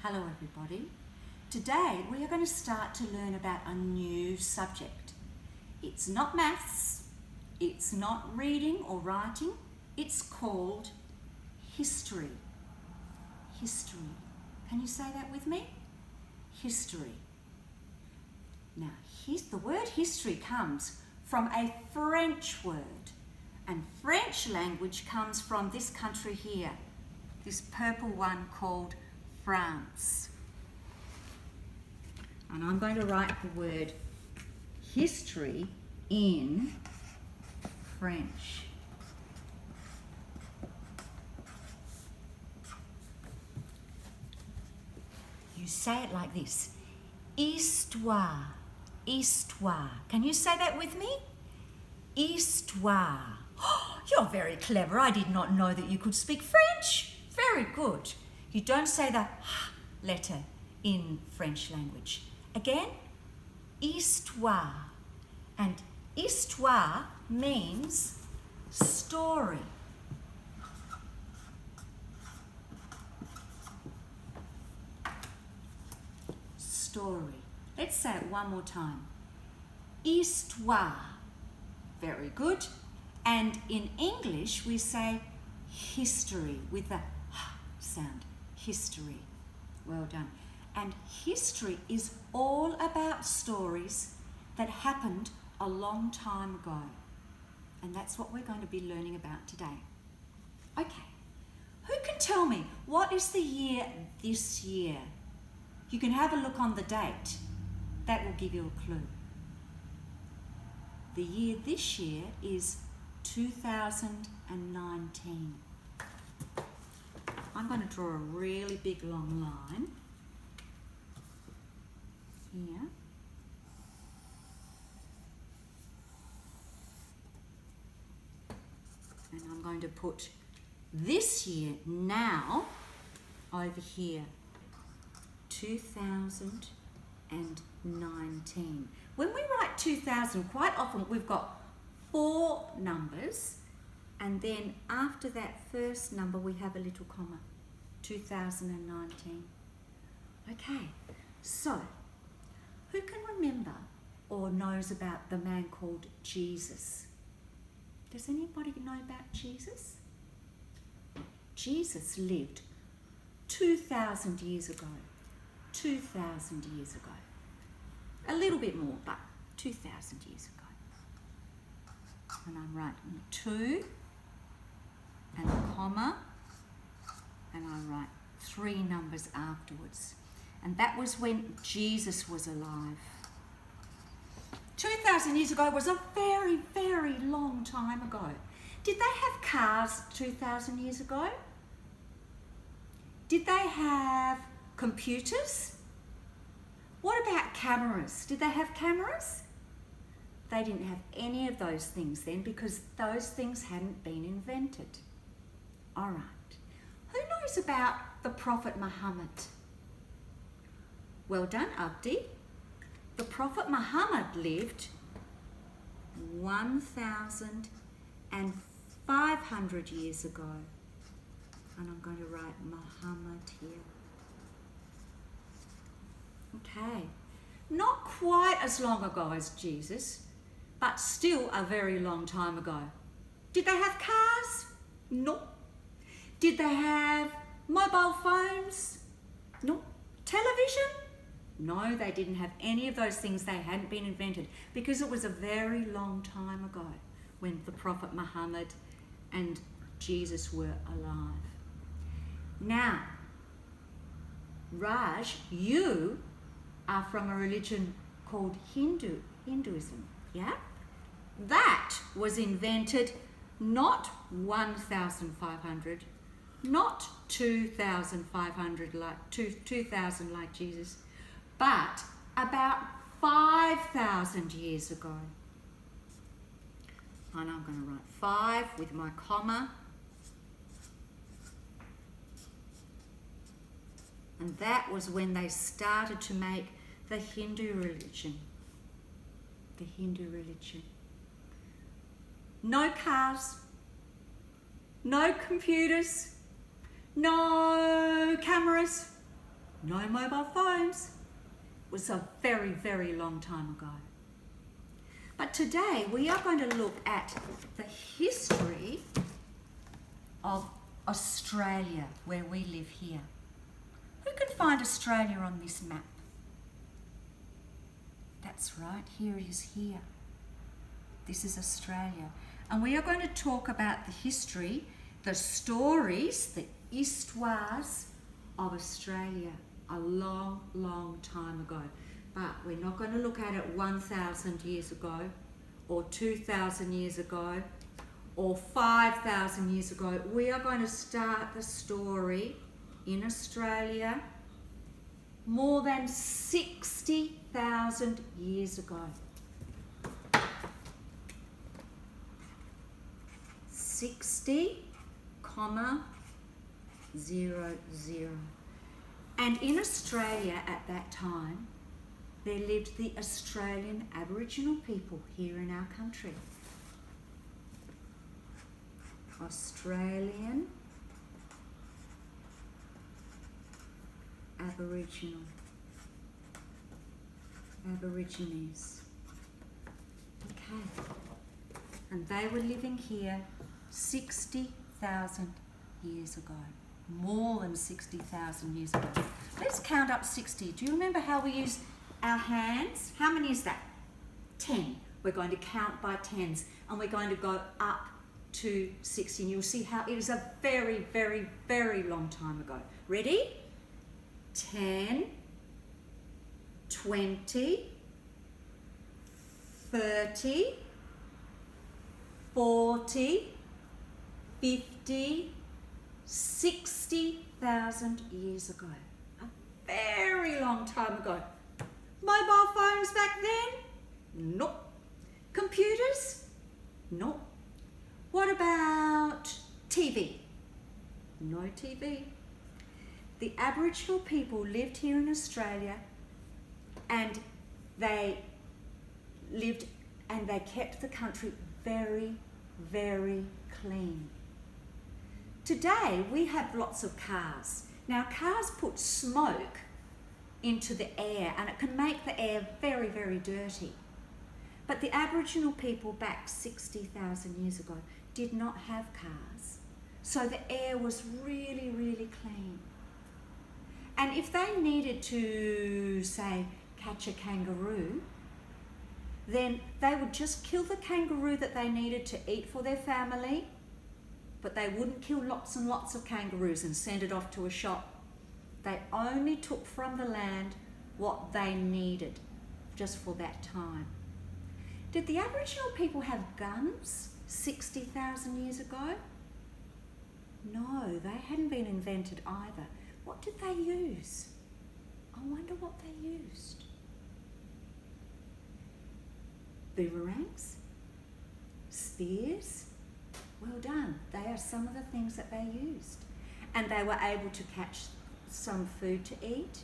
Hello everybody. Today we are going to start to learn about a new subject. It's not maths, it's not reading or writing, it's called history. History. Can you say that with me? History. Now, the word history comes from a French word, and French language comes from this country here, this purple one called France. And I'm going to write the word history in French. You say it like this: histoire, histoire. Can you say that with me? Histoire. Oh, you're very clever. I did not know that you could speak French. Very good. You don't say the letter in French language. Again, histoire. And histoire means story. Story. Let's say it one more time. Histoire. Very good. And in English, we say history with the sound. History. Well done. And history is all about stories that happened a long time ago. And that's what we're going to be learning about today. Okay. Who can tell me what is the year this year? You can have a look on the date. That will give you a clue. The year this year is 2019. I'm going to draw a really big long line here. And I'm going to put this year now over here, 2019. When we write 2000, quite often we've got 4 numbers, and then after that first number we have a little comma, 2019. Okay, so who can remember or knows about the man called Jesus? Does anybody know about Jesus? Jesus lived 2,000 years ago. 2,000 years ago. A little bit more, but 2,000 years ago. And I'm writing 2 and a comma, and I write 3 numbers afterwards. And that was when Jesus was alive. 2,000 years ago was a very, very long time ago. Did they have cars 2,000 years ago? Did they have computers? What about cameras? Did they have cameras? They didn't have any of those things then because those things hadn't been invented. All right. Who knows about the Prophet Muhammad? Well done, Abdi. The Prophet Muhammad lived 1,500 years ago. And I'm going to write Muhammad here. Okay. Not quite as long ago as Jesus, but still a very long time ago. Did they have cars? No. Did they have mobile phones? No. Television? No, they didn't have any of those things. They hadn't been invented because it was a very long time ago when the Prophet Muhammad and Jesus were alive. Now, Raj, you are from a religion called Hinduism, yeah? That was invented not 1,500, not 2,500 like 2,000 like Jesus, but about 5,000 years ago. And I'm going to write 5 with my comma. And that was when they started to make the Hindu religion. The Hindu religion. No cars, no computers, no cameras, no mobile phones. It was a very, very long time ago. But today we are going to look at the history of Australia, where we live here. Who can find Australia on this map? That's right, here it is here. This is Australia. And we are going to talk about the history, the stories, the histoires of Australia a long, long time ago. But we're not going to look at it 1,000 years ago, or 2,000 years ago, or 5,000 years ago. We are going to start the story in Australia more than 60,000 years ago. 60,00. And in Australia at that time, there lived the Australian Aboriginal people here in our country. Australian Aboriginal. Aborigines. Okay. And they were living here 60,000 years ago. More than 60,000 years ago. Let's count up 60. Do you remember how we use our hands? How many is that? 10. We're going to count by tens and we're going to go up to 60. And you'll see how it is a very, very, very long time ago. Ready? 10, 20, 30, 40, 50, 60,000 years ago. A very long time ago. Mobile phones back then? Nope. Computers? Nope. What about TV? No TV. The Aboriginal people lived here in Australia and they lived and they kept the country very, very clean. Today we have lots of cars. Now cars put smoke into the air and it can make the air very, very dirty. But the Aboriginal people back 60,000 years ago did not have cars. So the air was really, really clean. And if they needed to, say, catch a kangaroo, then they would just kill the kangaroo that they needed to eat for their family, but they wouldn't kill lots and lots of kangaroos and send it off to a shop. They only took from the land what they needed just for that time. Did the Aboriginal people have guns 60,000 years ago? No, they hadn't been invented either. What did they use? I wonder what they used. Boomerangs? Spears? Well done. They are some of the things that they used. And they were able to catch some food to eat.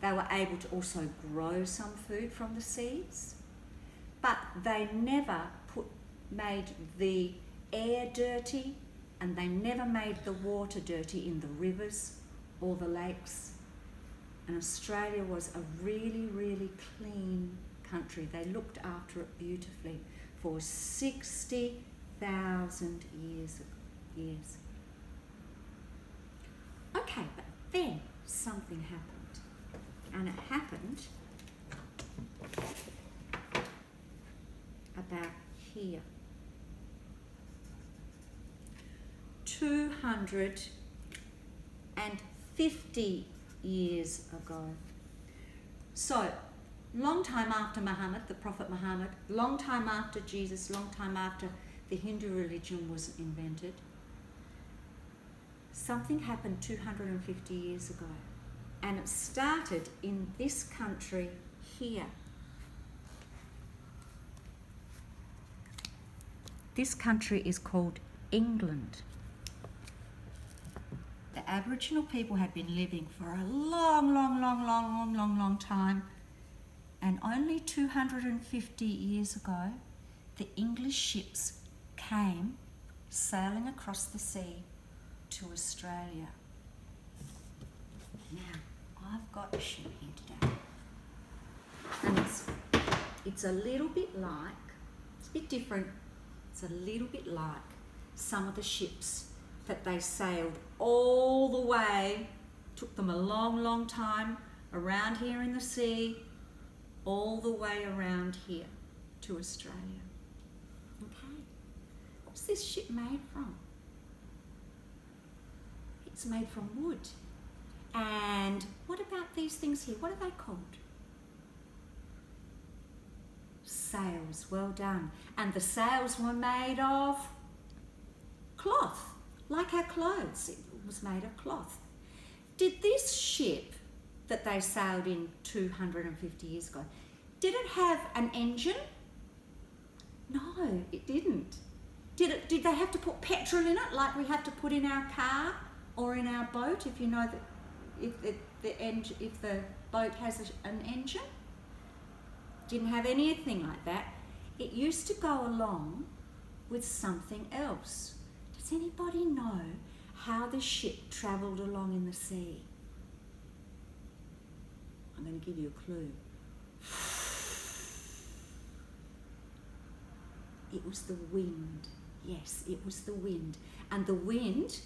They were able to also grow some food from the seeds. But they never made the air dirty and they never made the water dirty in the rivers or the lakes. And Australia was a really, really clean country. They looked after it beautifully for 60,000 years. Okay, but then something happened. And it happened about here. 250 years ago. So, long time after Muhammad, the Prophet Muhammad, long time after Jesus, long time after the Hindu religion was invented, something happened 250 years ago. And it started in this country here. This country is called England. The Aboriginal people had been living for a long time. And only 250 years ago, the English ships came sailing across the sea to Australia. Now, I've got got a ship here today. And it's a little bit like, it's a bit different, it's a little bit like some of the ships that they sailed all the way, took them a long, long time around here in the sea, all the way around here to Australia. Okay, what's this ship made from? It's made from wood. And what about these things here? What are they called? Sails, well done. And the sails were made of cloth, like our clothes. It was made of cloth. Did this ship that they sailed in 250 years ago, did it have an engine? No, it didn't. Did they have to put petrol in it like we have to put in our car or in our boat, if you know that if the boat has an engine? Didn't have anything like that. It used to go along with something else. Does anybody know how the ship travelled along in the sea? I'm going to give you a clue. It was the wind. Yes, it was the wind. And the wind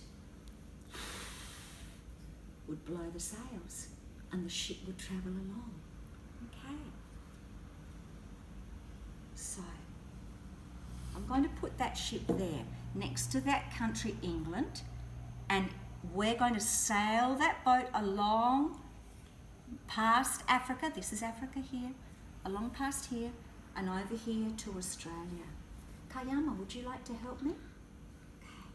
would blow the sails and the ship would travel along. Okay. So, I'm going to put that ship there next to that country, England, and we're going to sail that boat along past Africa. This is Africa here, along past here and over here to Australia. Kayama, would you like to help me? Okay.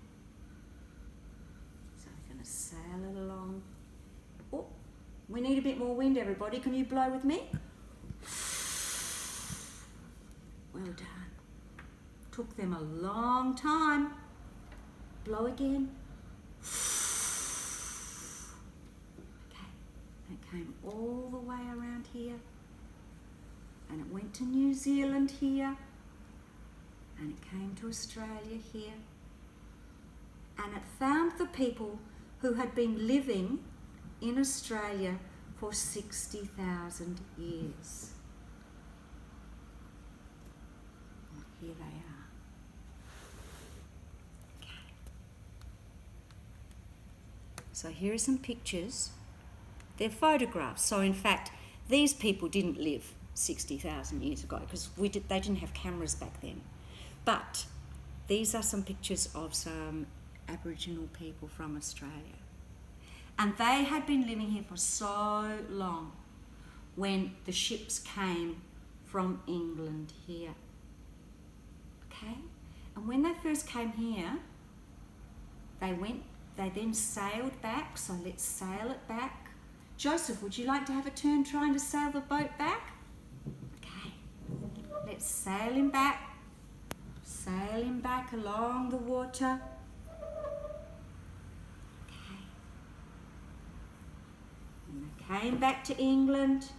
So we're going to sail it along. Oh, we need a bit more wind, everybody. Can you blow with me? Well done. Took them a long time. Blow again. Okay, it came all the way around here, and it went to New Zealand here, and it came to Australia here, and it found the people who had been living in Australia for 60,000 years. And here they are. Okay. So here are some pictures. They're photographs. So in fact, these people didn't live 60,000 years ago because they didn't have cameras back then. But these are some pictures of some Aboriginal people from Australia. And they had been living here for so long when the ships came from England here. Okay? And when they first came here, they then sailed back, so let's sail it back. Joseph, would you like to have a turn trying to sail the boat back? Okay. Let's sail him back. Sail him back along the water. Okay. And they came back to England.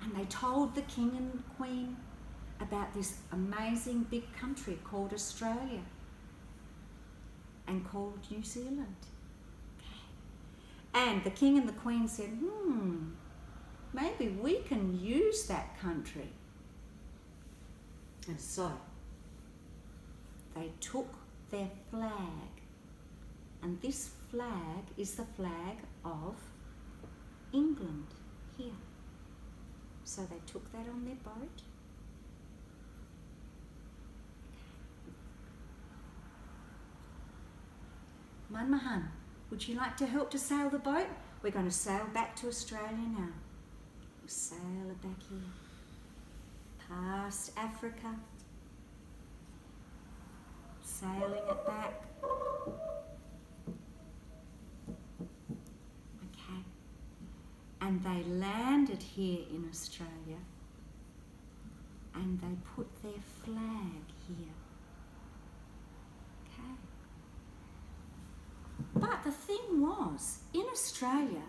And they told the king and queen about this amazing big country called Australia and called New Zealand. Okay. And the king and the queen said, maybe we can use that country. And so they took their flag, and this flag is the flag of England here. So they took that on their boat. Manmahan, would you like to help to sail the boat? We're going to sail back to Australia now. We'll sail it back here. Past Africa, sailing it back. Okay, and they landed here in Australia and they put their flag here. Okay, but the thing was, in Australia,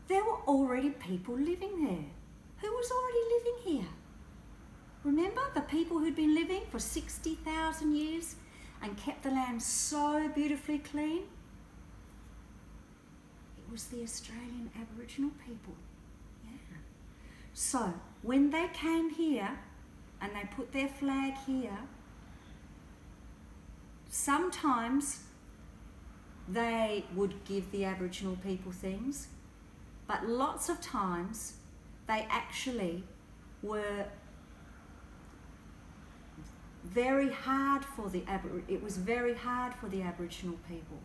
there were already people living there. Who was already living here? Remember the people who'd been living for 60,000 years and kept the land so beautifully clean? It was the Australian Aboriginal people. Yeah. So when they came here and they put their flag here, sometimes they would give the Aboriginal people things, but lots of times they actually were very hard for the it was very hard for the Aboriginal people,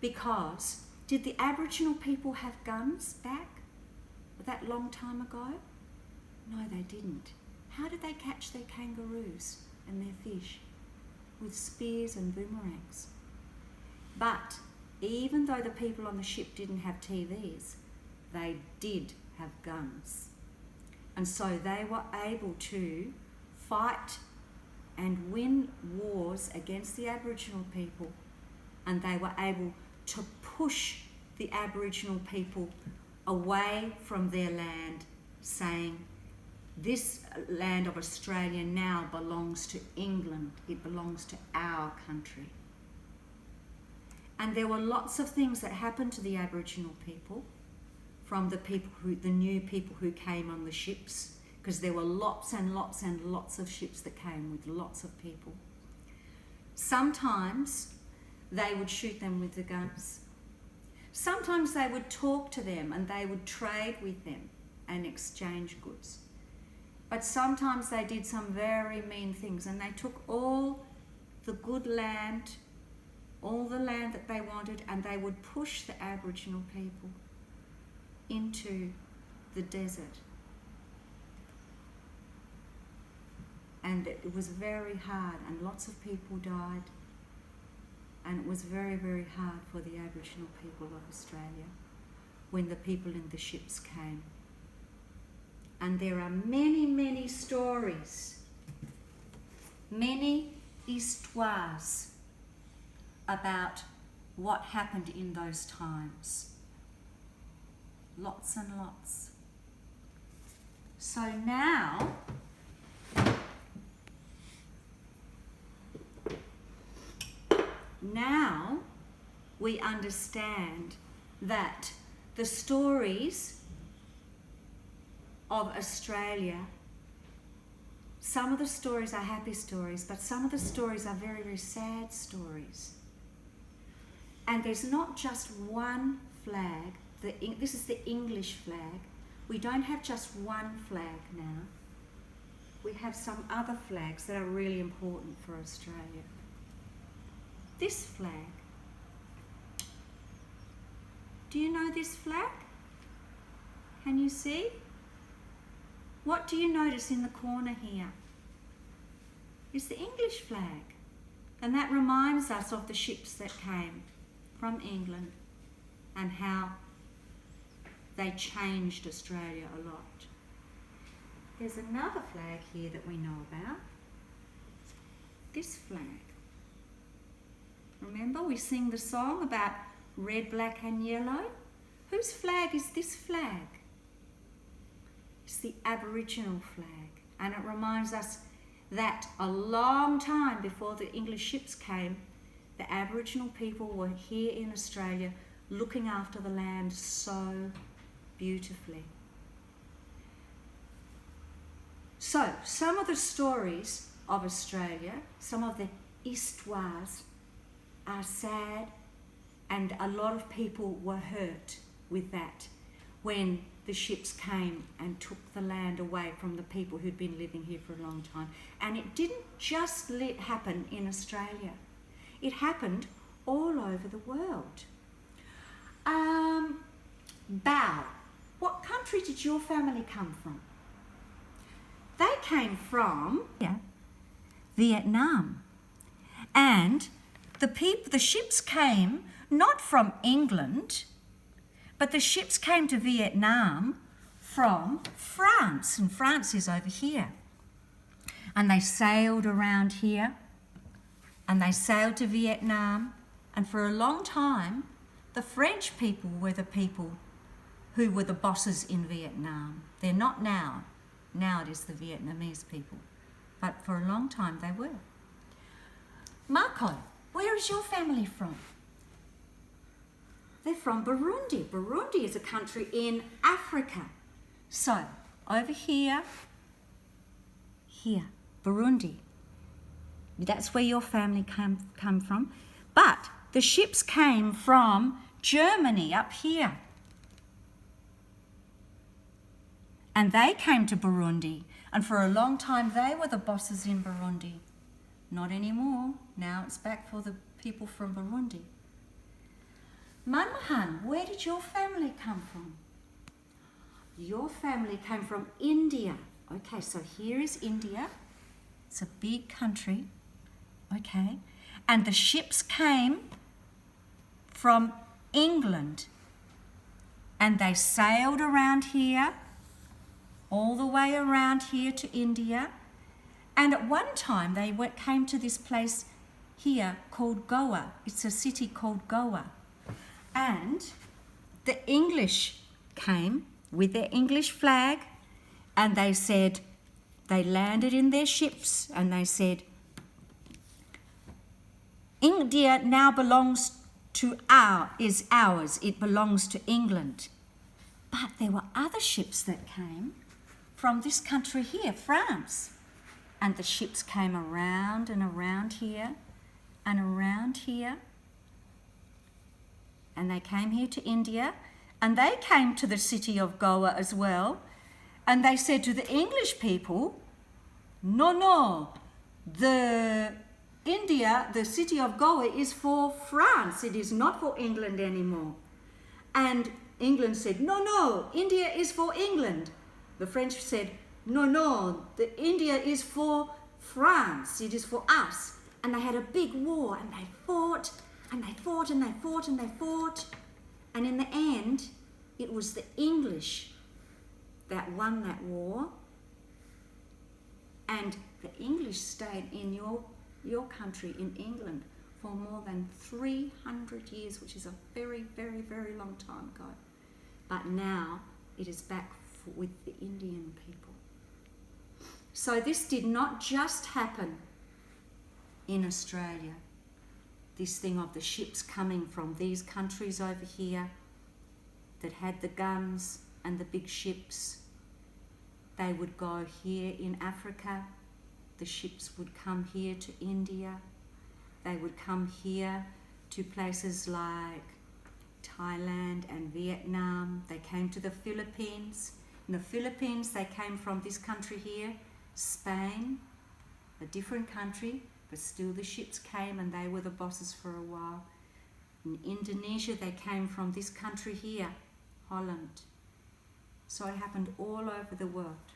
because did the Aboriginal people have guns back that long time ago? No, they didn't. How did they catch their kangaroos and their fish? With spears and boomerangs. But even though the people on the ship didn't have TVs, they did have guns. And so they were able to fight and win wars against the Aboriginal people, and they were able to push the Aboriginal people away from their land, saying, this land of Australia now belongs to England, it belongs to our country. And there were lots of things that happened to the Aboriginal people, from the new people who came on the ships, because there were lots and lots and lots of ships that came with lots of people. Sometimes they would shoot them with the guns. Sometimes they would talk to them and they would trade with them and exchange goods. But sometimes they did some very mean things, and they took all the good land, all the land that they wanted, and they would push the Aboriginal people into the desert. And it was very hard, and lots of people died, and it was very, very hard for the Aboriginal people of Australia when the people in the ships came. And there are many, many stories, many histoires about what happened in those times. Lots and lots. So now, we understand that the stories of Australia, some of the stories are happy stories, but some of the stories are very, very sad stories. And there's not just one flag. This is the English flag. We don't have just one flag now. We have some other flags that are really important for Australia. This flag. Do you know this flag? Can you see? What do you notice in the corner here? It's the English flag. And that reminds us of the ships that came from England and how they changed Australia a lot. There's another flag here that we know about. This flag. Remember, we sing the song about red, black and yellow? Whose flag is this flag? It's the Aboriginal flag, and it reminds us that a long time before the English ships came, the Aboriginal people were here in Australia looking after the land so beautifully. So, some of the stories of Australia, some of the histoires are sad, and a lot of people were hurt with that when the ships came and took the land away from the people who'd been living here for a long time. And it didn't just happen in Australia. It happened all over the world. Bao, what country did your family come from? They came from Vietnam. And the ships came not from England, but the ships came to Vietnam from France, and France is over here. And they sailed around here, and they sailed to Vietnam, and for a long time, the French people were the people who were the bosses in Vietnam. They're not now. Now it is the Vietnamese people. But for a long time they were. Marco, where is your family from? They're from Burundi. Burundi is a country in Africa. So, over here, Burundi. That's where your family come from. But the ships came from Germany up here. And they came to Burundi. And for a long time, they were the bosses in Burundi. Not anymore. Now it's back for the people from Burundi. Manmahan, where did your family come from? Your family came from India. Okay, so here is India. It's a big country. Okay. And the ships came from England. And they sailed around here, all the way around here to India. And at one time they came to this place here called Goa. It's a city called Goa. And the English came with their English flag, and they said, they landed in their ships and they said, India now belongs to is ours. It belongs to England. But there were other ships that came from this country here, France. And the ships came around and around here and around here. And they came here to India, and they came to the city of Goa as well. And they said to the English people, no, the city of Goa is for France. It is not for England anymore. And England said, no, India is for England. The French said, no, the India is for France. It is for us. And they had a big war, and they fought, and they fought, and they fought, and they fought. And in the end, it was the English that won that war. And the English stayed in your country, in England, for more than 300 years, which is a very, very, very long time ago. But now it is back with the Indian people. So this did not just happen in Australia. This thing of the ships coming from these countries over here that had the guns and the big ships. They would go here in Africa. The ships would come here to India. They would come here to places like Thailand and Vietnam. They came to the Philippines. In the Philippines, they came from this country here, Spain, a different country, but still the ships came and they were the bosses for a while. In Indonesia, they came from this country here, Holland. So it happened all over the world.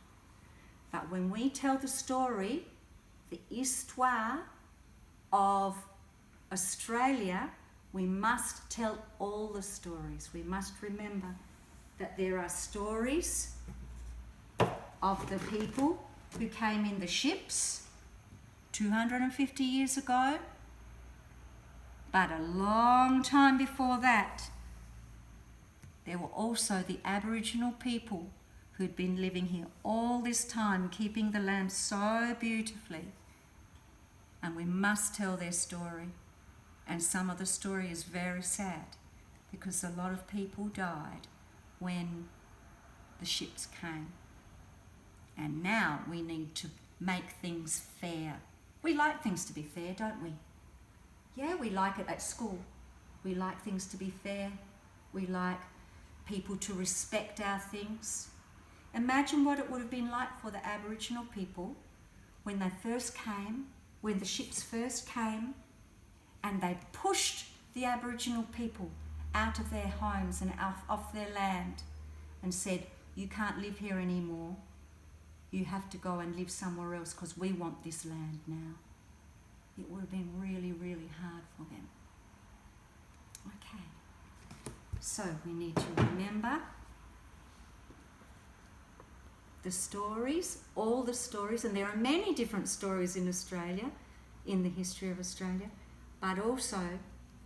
But when we tell the story, the histoire of Australia, we must tell all the stories. We must remember that there are stories of the people who came in the ships 250 years ago, but a long time before that, there were also the Aboriginal people who'd been living here all this time, keeping the land so beautifully. And we must tell their story. And some of the story is very sad because a lot of people died when the ships came. And now we need to make things fair. We like things to be fair, don't we? Yeah, we like it at school. We like things to be fair. We like people to respect our things. Imagine what it would have been like for the Aboriginal people when they first came, when the ships first came, and they pushed the Aboriginal people out of their homes and off their land and said, you can't live here anymore. You have to go and live somewhere else because we want this land now. It would have been really, really hard for them. Okay, so we need to remember the stories, all the stories, and there are many different stories in Australia, in the history of Australia, but also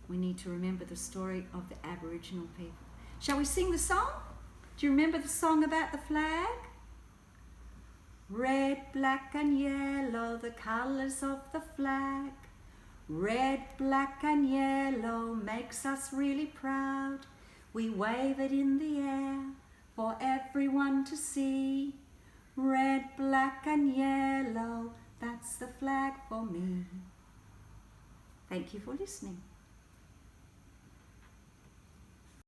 we need to remember the story of the Aboriginal people. Shall we sing the song? Do you remember the song about the flag? Red, black and yellow, the colours of the flag. Red, black and yellow makes us really proud. We wave it in the air for everyone to see. Red, black and yellow, that's the flag for me. Thank you for listening.